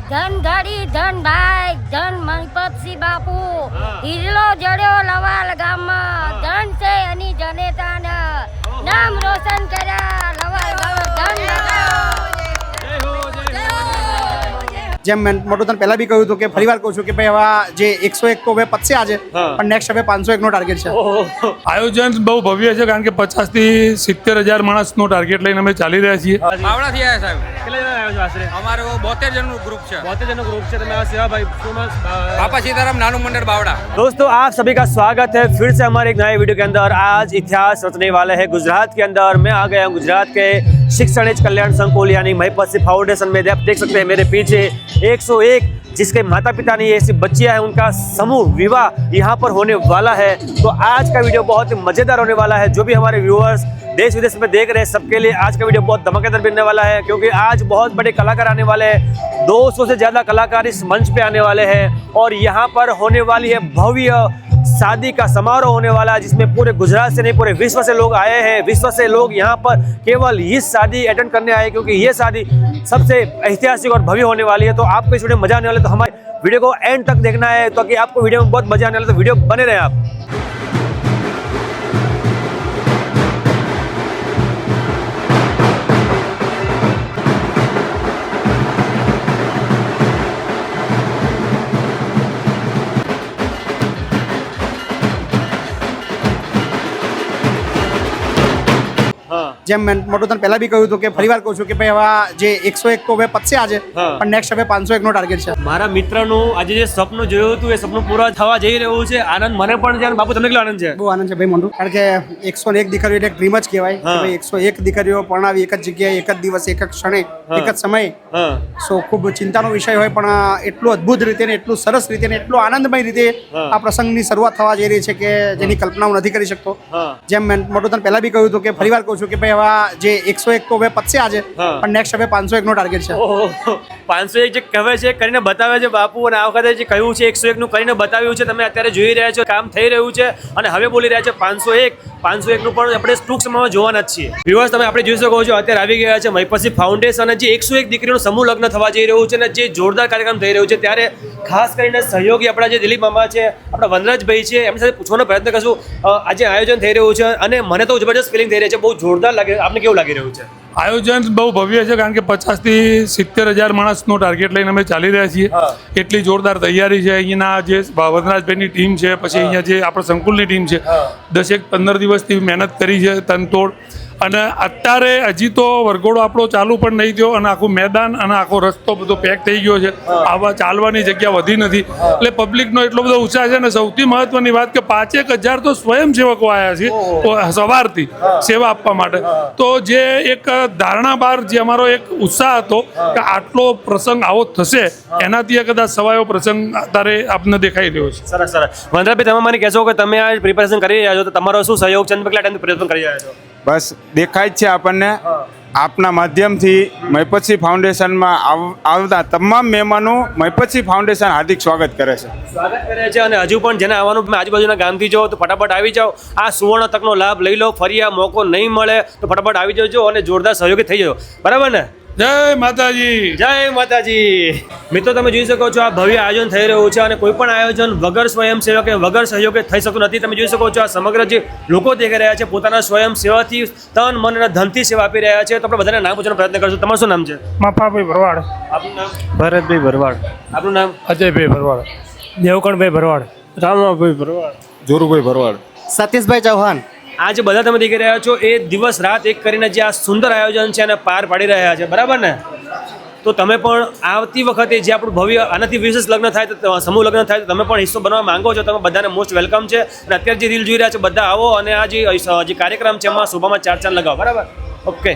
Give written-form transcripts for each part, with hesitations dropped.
ધન ગાડી ધન ભાઈ ધન મહિપતસિંહ બાપુ હિરલો જડ્યો લવાલ ગામમાં ધન છે એની જનેતાના નામ રોશન કર્યા લવાલ ગામ ધન જેમ મેં મોટું તને પહેલા બી કહ્યું હતું કે ફરીવાર કહું છું કે ભાઈ હવે જે 101 તો હવે પતશે આજે પણ નેક્સ્ટ હવે 501 નો ટાર્ગેટ છે. આયોજન બહુ ભવ્ય છે કારણ કે 50 થી 70,000 માણસનો ટાર્ગેટ લઈને અમે ચાલી રહ્યા છીએ. બાવળાથી આવ્યા સાહેબ. કેટલા જણા આવ્યો છો આશરે? અમારો 72 જણનું ગ્રુપ છે. 72 જણનું ग्रुप છે. તમે सेवाभाई बापा सीताराम नानू मंडल बावड़ा. दोस्तों आप सभी का स्वागत है फिर से हमारे एक नए वीडियो के अंदर. आज इतिहास रचने वाले हैं गुजरात के अंदर. मैं आ गया हूँ गुजरात के शिक्षण कल्याण संकुल यानी महिपतसिंह फाउंडेशन में. आप देख सकते हैं मेरे पीछे 101 जिसके माता पिता नहीं ऐसी बच्चियां हैं उनका समूह विवाह यहाँ पर होने वाला है. तो आज का वीडियो बहुत ही मज़ेदार होने वाला है. जो भी हमारे व्यूअर्स देश विदेश में देख रहे हैं सबके लिए आज का वीडियो बहुत धमाकेदार बनने वाला है क्योंकि आज बहुत बड़े कलाकार आने वाले हैं. 200 से ज़्यादा कलाकार इस मंच पे आने वाले हैं और यहाँ पर होने वाली है भव्य शादी का समारोह होने वाला है जिसमें पूरे गुजरात से नहीं पूरे विश्व से लोग आए हैं. विश्व से लोग यहाँ पर केवल ये शादी अटेंड करने आए क्योंकि ये शादी सबसे ऐतिहासिक और भव्य होने वाली है. तो आपको इस वीडियो में मजा आने वाला है तो हमारे वीडियो को एंड तक देखना है ताकि आपको वीडियो में बहुत मजा आने वाला है. तो वीडियो बने रहे आप. જેમ મેં મોટું તને પહેલા બી કહ્યું હતું કે ફરીવાર કહું છું કે ભાઈ હવે જે 101 તો હવે પતશે આજે પણ નેક્સ્ટ હવે 501 નો ટાર્ગેટ છે. મારા મિત્રનું આજે જે સપનું જોયું હતું એ સપનું પૂરા થવા જઈ રહ્યું છે. આનંદ મને પણ છે અને બાપુ તમને કેટલો આનંદ છે? બહુ આનંદ છે ભાઈ મોટું કારણ કે 101 દીકરીઓ એટલે એક ડ્રીમ જ કહેવાય કે ભાઈ 101 દીકરીઓ પરણાવી એક જ જગ્યાએ એક જ દિવસ એક જ ક્ષણે એક જ સમયે. સો ખૂબ ચિંતાનો વિષય હોય પણ એટલું અદ્ભુત રીતે ને એટલું સરસ રીતે ને એટલું આનંદમય રીતે આ પ્રસંગની શરૂઆત થવા જઈ રહી છે કે જેની કલ્પના હું નથી કરી શકતો. જેમ મેં મોટું તને પહેલા બી કહ્યું હતું કે ફરીવાર કહું છું કે ભાઈ હવે જે 101 તો હવે પતશે આજે પણ નેક્સ્ટ હવે 501 નો ટાર્ગેટ છે. 501 જે કહેવાય છે કરીને બતાવે છે બાપુ અને આ વખતે જે કહ્યું છે 101 નું કરીને બતાવ્યું છે. તમે અત્યારે જોઈ રહ્યા છો કામ થઈ રહ્યું છે અને હવે બોલી રહ્યા છે 501 નું પણ આપણે ટૂંક સમયમાં જોવાના જ છીએ. વ્યુઅર્સ તમે આપણે જોઈ શકો છો અત્યારે આવી ગયા છે महिपतसिंह ફાઉન્ડેશન અને જે 101 દીકરીનું સમૂહ લગ્ન થવા જઈ રહ્યું છે અને જે જોરદાર કાર્યક્રમ થઈ રહ્યું છે ત્યારે ખાસ કરીને સહયોગી આપણા જે દિલીપ મામા છે આપણા વનરાજભાઈ છે એમની સાથે પૂછવાનો પ્રયત્ન કરશું. આજે આયોજન થઈ રહ્યું છે અને મને તો જબરજસ્ત ફિલિંગ થઈ રહી છે. બહુ જોરદાર લાગે. આપને કેવું લાગી રહ્યું છે? આયોજન બહુ ભવ્ય છે કારણ કે 50 થી 70,000 માણસનો ટાર્ગેટ લઈને અમે ચાલી રહ્યા છીએ. એટલી જોરદાર તૈયારી છે. અહીંના જે વનરાજભાઈની ટીમ છે પછી અહીંયા જે આપણા સંકુલની ટીમ છે 10-15 દિવસથી મહેનત કરી છે તનતોડ. અને અત્યારે હજી તો વરઘોડો આપણો ચાલુ પણ નહીં થયો અને આખું મેદાન અને આખો રસ્તો બધો પેક થઈ ગયો છે. આવા ચાલવાની જગ્યા વધી નથી એટલે પબ્લિકનો એટલો બધો ઉત્સાહ છે. અને સૌથી મહત્વની વાત કે 5,000 તો સ્વયંસેવકો આવ્યા છે સવારથી સેવા આપવા માટે. તો જે એક ધારણા બહાર જે અમારો એક ઉત્સાહ હતો કે આટલો પ્રસંગ આવો થશે એનાથી કદાચ સવાયો પ્રસંગ અત્યારે આપને દેખાઈ રહ્યો છે. સરસ સરસ. વનરાજભાઈ તમે મને કહેશો કે તમે આ પ્રિપેરેશન કરી રહ્યા છો તો તમારો શું સહયોગ છે? કેટલા ટાઈમથી પ્રયત્ન કરી રહ્યા છો? બસ દેખાય જ છે આપણને. આપના માધ્યમથી महिपतसिंह ફાઉન્ડેશનમાં આવતા તમામ મહેમાનો महिपतसिंह ફાઉન્ડેશન હાર્દિક સ્વાગત કરે છે. સ્વાગત કરે છે અને હજુ પણ જેને આવવાનું આજુબાજુના ગામથી જો તો ફટાફટ આવી જાઓ. આ સુવર્ણ તકનો લાભ લઈ લો. ફરી આ મોકો નહીં મળે તો ફટાફટ આવી જજો અને જોરદાર સહયોગી થઈ જાઓ. બરાબર ને? જય માતાજી. જય માતાજી. મિત્રો તમે જોઈ શકો છો આ ભવ્ય આયોજન થઈ રહ્યું છે અને કોઈ પણ આયોજન વગર સ્વયંસેવકે વગર સહયોગે થઈ શકતું નથી. તમે જોઈ શકો છો આ સમગ્ર જે લોકો દેખાઈ રહ્યા છે પોતાના સ્વયંસેવાથી તન મન અને ધનથી સેવા આપી રહ્યા છે. તો આપણે બધાને નામ પૂછવાનો પ્રયત્ન કરશું. તમારું શું નામ છે? માપાભાઈ ભરવાડ. આપનું નામ? ભરતભાઈ ભરવાડ. આપનું નામ? અજયભાઈ ભરવાડ. દેવકણભાઈ ભરવાડ. રામાભાઈ ભરવાડ. જોરુભાઈ ભરવાડ. સતીશભાઈ ચૌહાણ. આ જે બધા તમે દેખી રહ્યા છો એ દિવસ રાત એક કરીને જે આ સુંદર આયોજન છે એને પાર પાડી રહ્યા છે. બરાબર ને? તો તમે પણ આવતી વખતે જે આપણું ભવ્ય આનાથી વિશેષ લગ્ન થાય તો સમૂહ લગ્ન થાય તો તમે પણ હિસ્સો બનવા માંગો છો તમે બધાને મોસ્ટ વેલકમ છે. અને અત્યારે જે રીલ જોઈ રહ્યા છો બધા આવો અને આ જે કાર્યક્રમ છે એમાં શોભામાં 4 ચાંદ લગાવો. બરાબર? ઓકે.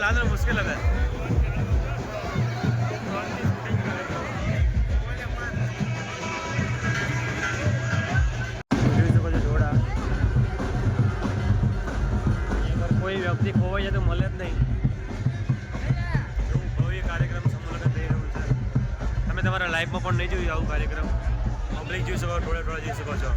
દાદા મુશ્કેલ હવે કોઈ વ્યક્તિ ખોવાઈ જાય તો મળે જ નહીં એવું ભવ્ય કાર્યક્રમ સમૂહ લગ્ન થઈ રહ્યું છે તમે તમારા લાઈફમાં પણ નહીં જોયું આવું કાર્યક્રમ પબ્લિક જોઈ શકો થોડા થોડા જોઈ શકો છો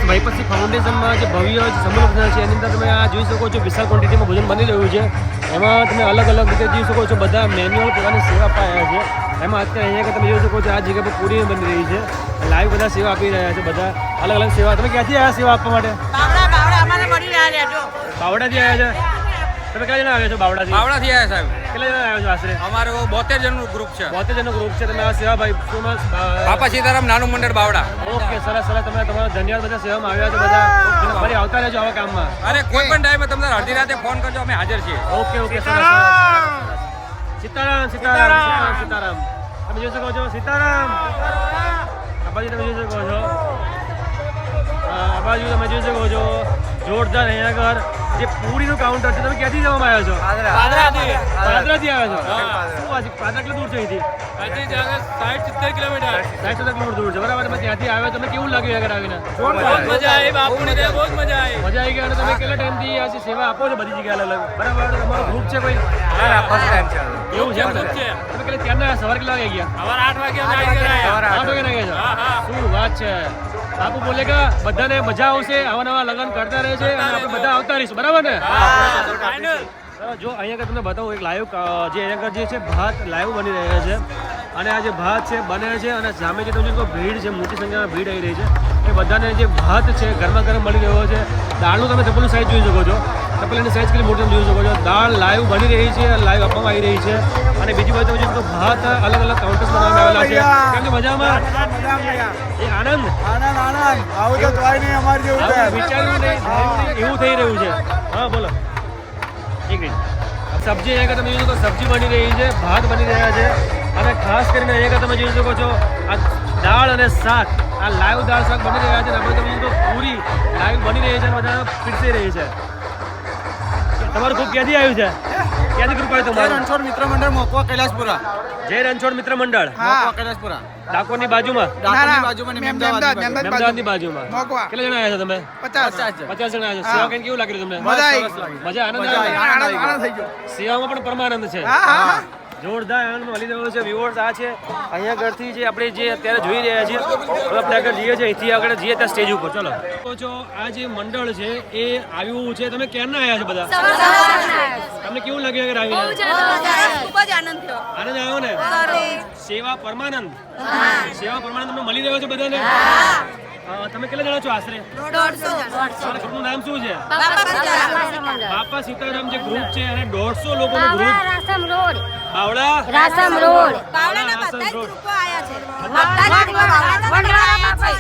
મહીપતસિંહ ફાઉન્ડેશનમાં જે ભવ્ય સમૂહ લગ્ન છે એની અંદર તમે આ જોઈ શકો છો વિશાળ ક્વોન્ટિટીમાં ભોજન બની રહ્યું છે એમાં તમે અલગ અલગ રીતે જોઈ શકો છો બધા મેન્યુઅલ પોતાની સેવા પાયા છે એમાં અત્યારે અહીંયા તમે જોઈ શકો છો આ જગ્યા પર પૂરી બની રહી છે લાઈવ બધા સેવા આપી રહ્યા છે બધા અલગ અલગ સેવા તમે ક્યાંથી આવ્યા સેવા આપવા માટે બાવડાથી આવ્યા છે તમે ક્યાં જણા આવ્યા છો બાવડાથી બાવડાથી આવ્યા સાહેબ કેટલા જણા આવ્યા છો આશરે અમારું 72 જણનું ગ્રુપ છે 72 જણનું ગ્રુપ છે તમે આ સેવા ભાઈ બાપા સીતારામ નાનું મંડળ બાવડા ઓકે સરસ સરસ તમે તમારો ધન્યવાદ બધા સેવામાં આવ્યા છો બધા ફરી આવતા રહેજો આવા કામમાં અરે કોઈ પણ ટાઈમે તમને અડધી રાતે ફોન કરજો અમે હાજર છીએ ઓકે ઓકે સરસ સરસ સીતારામ સીતારામ સીતારામ સીતારામ તમે જોઈ શકો છો સીતારામ આ બાજુ તમે જોઈ શકો છો આ બાજુ તમે જોઈ શકો છો જોરદાર અહીંયા આગળ જે પૂરીનું કાઉન્ટર છે તમે ક્યાંથી જવામાં આવ્યા છો પાદરાથી આવ્યા છો શું આજે પાદરા કેટલું દૂર છે અહીંથી 60-70 કિલોમીટર 60-70 કિલોમીટર દૂર છે બરાબર તમે ત્યાંથી આવ્યા તમને કેવું લાગ્યું આગળ આવીને મજા આવી બાપુની ત્યાં બહુ મજા આવી મજા આવી ગઈ અને તમે કેટલા ટાઈમથી આ સેવા આપો છો બધી જગ્યાએ અલગ અલગ બરાબર તમારો ગ્રુપ છે કોઈ ફર્સ્ટ ટાઈમ છે એવું છે ગ્રુપ છે તમે કેટલા ત્યારના સવારે કેટલા વાગે ગયા સવારે 8 વાગે અમે આવી ગયા 8 વાગે ગયા છો શું વાત છે બાપુ બોલેગા બધાને મજા આવશે આવા નવા લગ્ન કરતા રહે છે અને આપણે બધા આવતા રહીશું બરાબર ને જો અહીંયા આગળ તમને બતાવું એક લાઈવ જે અહીંયા આગળ જે છે ભાત લાઈવ બની રહ્યા છે અને આ જે ભાત છે બને છે અને સામે જે તમે ભીડ છે મોટી સંખ્યામાં ભીડ આવી રહી છે એ બધાને જે ભાત છે ગરમા ગરમ મળી રહ્યો છે દાળનું તમે તપેલું સાઈઝ જોઈ શકો છો તપેલાની સાઈઝ કેટલી મોટી તમે જોઈ શકો છો દાળ લાઈવ બની રહી છે લાઈવ આપવામાં આવી રહી છે અને બીજી બાજુ તમે જો ભાત અલગ અલગ કાઉન્ટર્સ બનાવવામાં આવેલા છે કેમ કે મજામાં એ આનંદ વિચાર્યું નહીં એવું થઈ રહ્યું છે હા બોલો એક મિનિટ સબ્જી અહીંયા તમે જોઈ શકો સબ્જી બની રહી છે ભાત બની રહ્યા છે અને ખાસ કરીને અહીંયા તમે જોઈ શકો છો આ દાળ અને શાક આ લાઈવ દાળ શાક બની રહ્યા છે અને આપણે તમે જોઈ શકો પૂરી લાઈવ બની રહી છે અને બધા પીરસી રહી છે તમારું ગ્રુપ ક્યાંથી આવ્યું છે ક્યાંથી ગ્રુપ આવ્યું તમારું રણછોડ મિત્ર મંડળ મોકવા કૈલાસપુરા જય રણછોડ મિત્ર મંડળ મોકવા કૈલાસપુરા ડાકોરની બાજુમાં ડાકોરની બાજુમાં અમદાવાદની બાજુમાં મોકવા. કેટલા જણા આવ્યા છો તમે 50 જણા આવ્યા છો સેવા કરીને કેવું લાગી રહ્યું તમને મજા આનંદ થઈ ગયો સેવામાં પણ પરમાનંદ છે જોરદાર આનંદ મળી રહ્યો છે વ્યુઅર્સ આ છે અહીંયા આગળથી જે આપણે જે અત્યારે જોઈ રહ્યા છીએ આપણે આગળ જઈએ છીએ અહીંથી આગળ જઈએ ત્યાં સ્ટેજ ઉપર ચલો તો જો આ જે મંડળ છે એ આવ્યું છે તમે ક્યારના આવ્યા છો બધા તમને કેવું લાગ્યું આગળ આવીને ખૂબ જ આનંદ થયો આનંદ આવ્યો ને સેવા પરમાનંદ તમને મળી રહ્યો છે બધાને તમે કેટલા જણા છો આશરે 150 ગ્રુપનું નામ શું છે બાપા સીતારામ જે ગ્રુપ છે અને 150 લોકોનું ગ્રુપ રાસમ રોડ બાવડા રાસમ રોડ બાવડાના બધા જ ગ્રુપો આયા છે બાવડામાં બધા મંડળ આવ્યા છે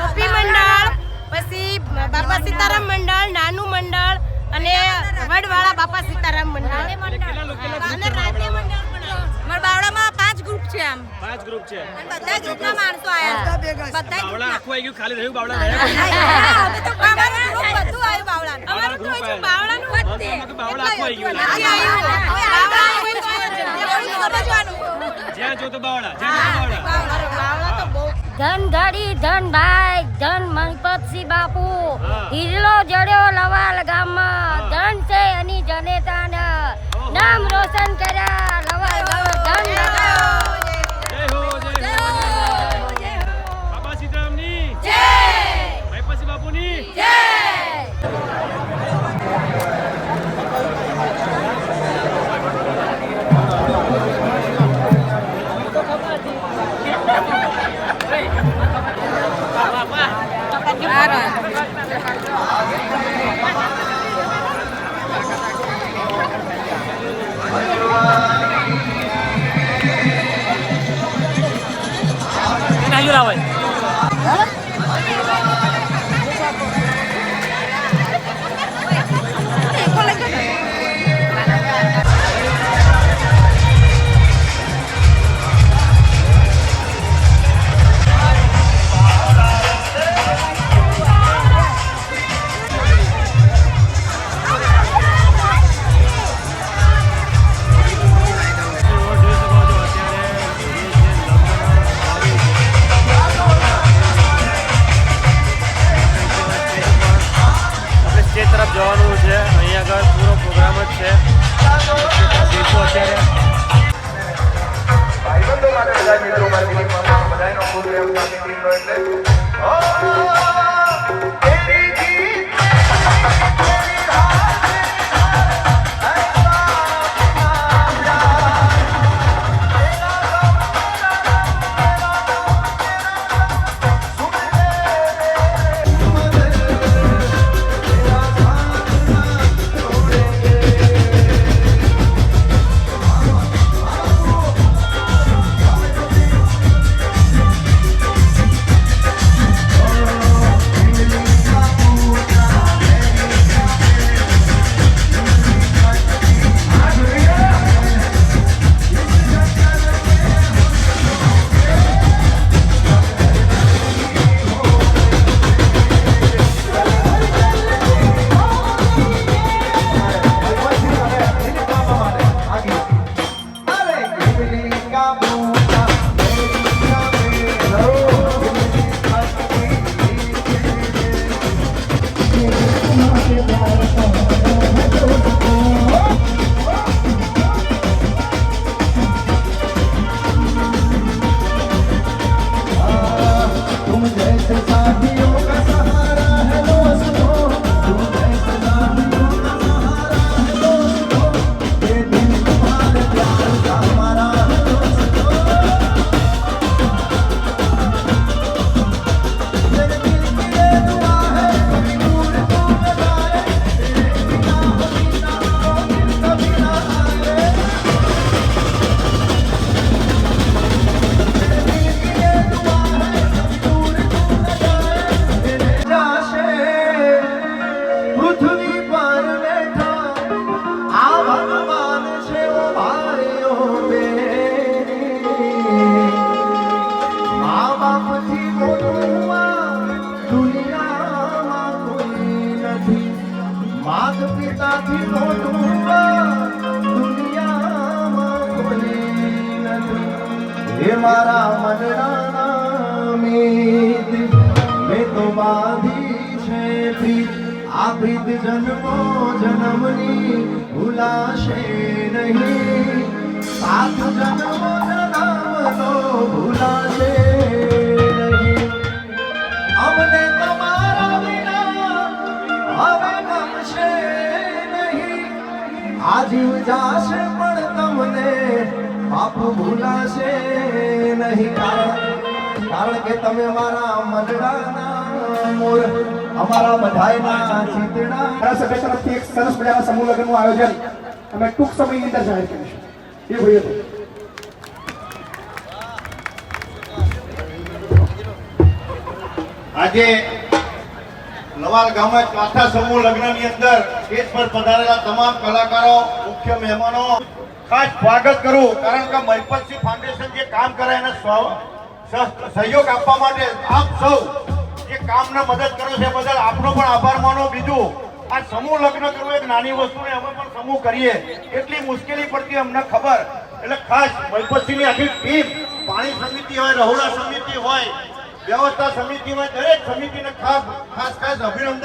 ગોપી મંડળ પછી બાપા સીતારામ મંડળ નાનું મંડળ અને વડવાળા બાપા સીતારામ મંડળ અને રાજ્ય મંડળ મારા બાવડામાં 5 ગ્રુપ છે આમ 5 ગ્રુપ છે બધા ગ્રુપના માણસો આયા બધા બાવડા આખું આવી ગયું ખાલી રહ્યું બાવડા રહ્યા અમે તો અમારું ગ્રુપ બધું આવ્યું બાવડાનું અમારું તો હજુ બાવડાનું વધે બાવડા આખું આવી ગયું નથી આવ્યું બાવડાનું સમજવાનું જ્યાં જો તો બાવડા જ્યાં જો તો બાવડા બાવડા તો બહુ ધન ઘડી ધન ભાઈ ધન મહીપતસિંહ બાપુ હિરલો જડ્યો લવાલ ગામમાં ધન છે એની જનેતાના નામ રોશન કર્યા લવાલ ગામ ધન જય હો બાપા સીતારામની જય મહીપતસિંહ બાપુની જય મારા મનના મીત મેં તો બાંધી છે પ્રીત આ પ્રીત જન્મો જન્મની ભૂલાશે નહીં સાત જન્મો જન્મનો ભૂલાશે નહીં અમને તમારા વિના હવે ગમશે નહીં આ જીવ જાશે પણ તમને બાપ ભૂલાશે નહીં કારણ કે તમે મારા મનડાના મોર અમારા બધાયના ચિતડા ધારાસભ્ય તરફથી એક સરસ મજાના સમૂહ લગ્નનું આયોજન અમે ટૂંક સમયની અંદર જાહેર કરીશું. એ ભાઈઓ આજે લવાલ ગામે ચોથા સમૂહ લગ્નની અંદર સ્ટેજ પર પધારેલા તમામ કલાકારો મુખ્ય મહેમાનો ખાસ સ્વાગત કરું કારણ કે મહિપતસિંહ ફાઉન્ડેશન જે કામ કરે એને સહયોગ આપવા માટે આપ સૌ જે કામને મદદ કરો છે બદલ આપનો પણ આભાર માનો. બીજું આ સમૂહ લગ્ન કરવું એક નાની વસ્તુ ને અમે પણ સમૂહ કરીએ એટલી મુશ્કેલી પડતી અમને ખબર એટલે ખાસ મહિપતસિંહની આખી ટીમ પાણી સમિતિ હોય રહોડા સમિતિ હોય વ્યવસ્થા સમિતિ હોય દરેક સમિતિને ખાસ અભિનંદન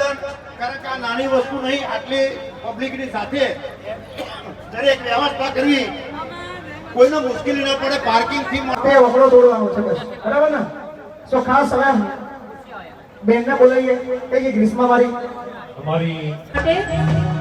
કારણ કે આ નાની વસ્તુ નહીં આટલી પબ્લિકની સાથે દરેક વ્યવસ્થા કરવી કોઈને મુશ્કેલી ન પડે પાર્કિંગ થી માટે વગડો દોડવાનો છે બસ બરાબર ને. સો ખાસ હવે બેનને બોલાવીએ કે ગ્રીષ્મા મારી અમારી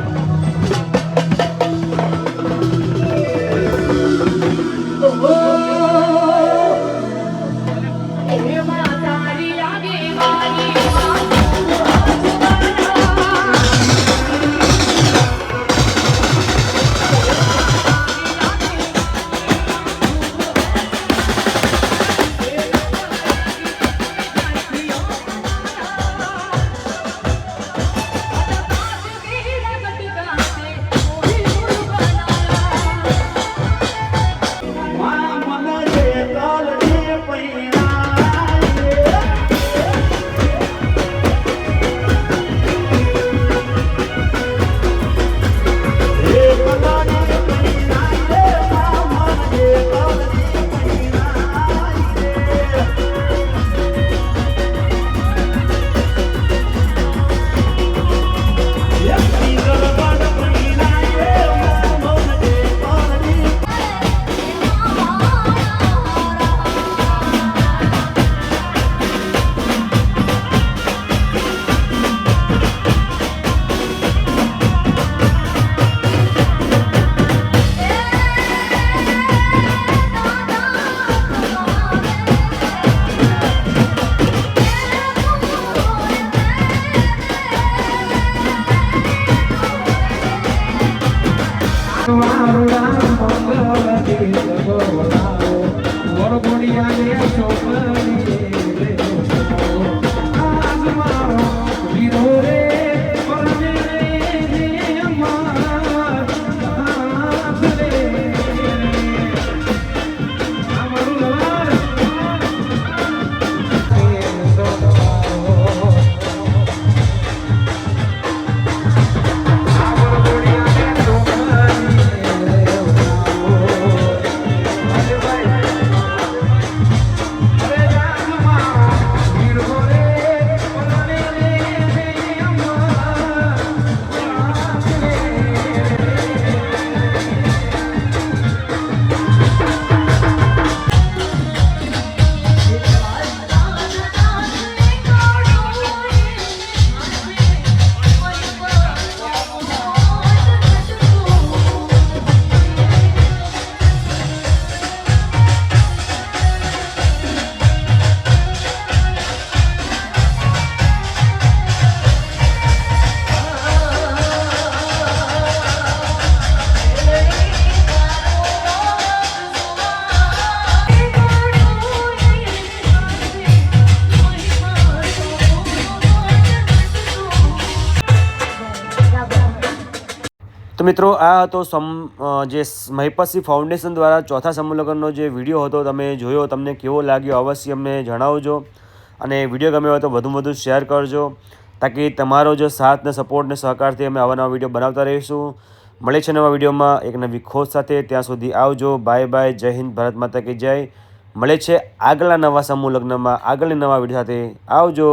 તો મિત્રો આ હતો જે મહિપતસિંહ ફાઉન્ડેશન દ્વારા ચોથા સમૂહ લગ્નનો જે વિડીયો હતો તમે જોયો, તમને કેવો લાગ્યો અવશ્ય અમને જણાવજો. અને વિડીયો ગમ્યો હોય તો વધુમાં વધુ શેર કરજો, તાકી તમારો જો સાથ ને સપોર્ટ ને સહકારથી અમે આવા નવા વિડીયો બનાવતા રહીશું. મળે છે નવા વિડીયોમાં એક નવી ખોજ સાથે. ત્યાં સુધી આવજો. Bye bye. જય હિન્દ. ભારત માતા કી જય. મળે છે આગલા નવા સમૂહ લગ્નમાં આગળની નવા વિડીયો સાથે. આવજો.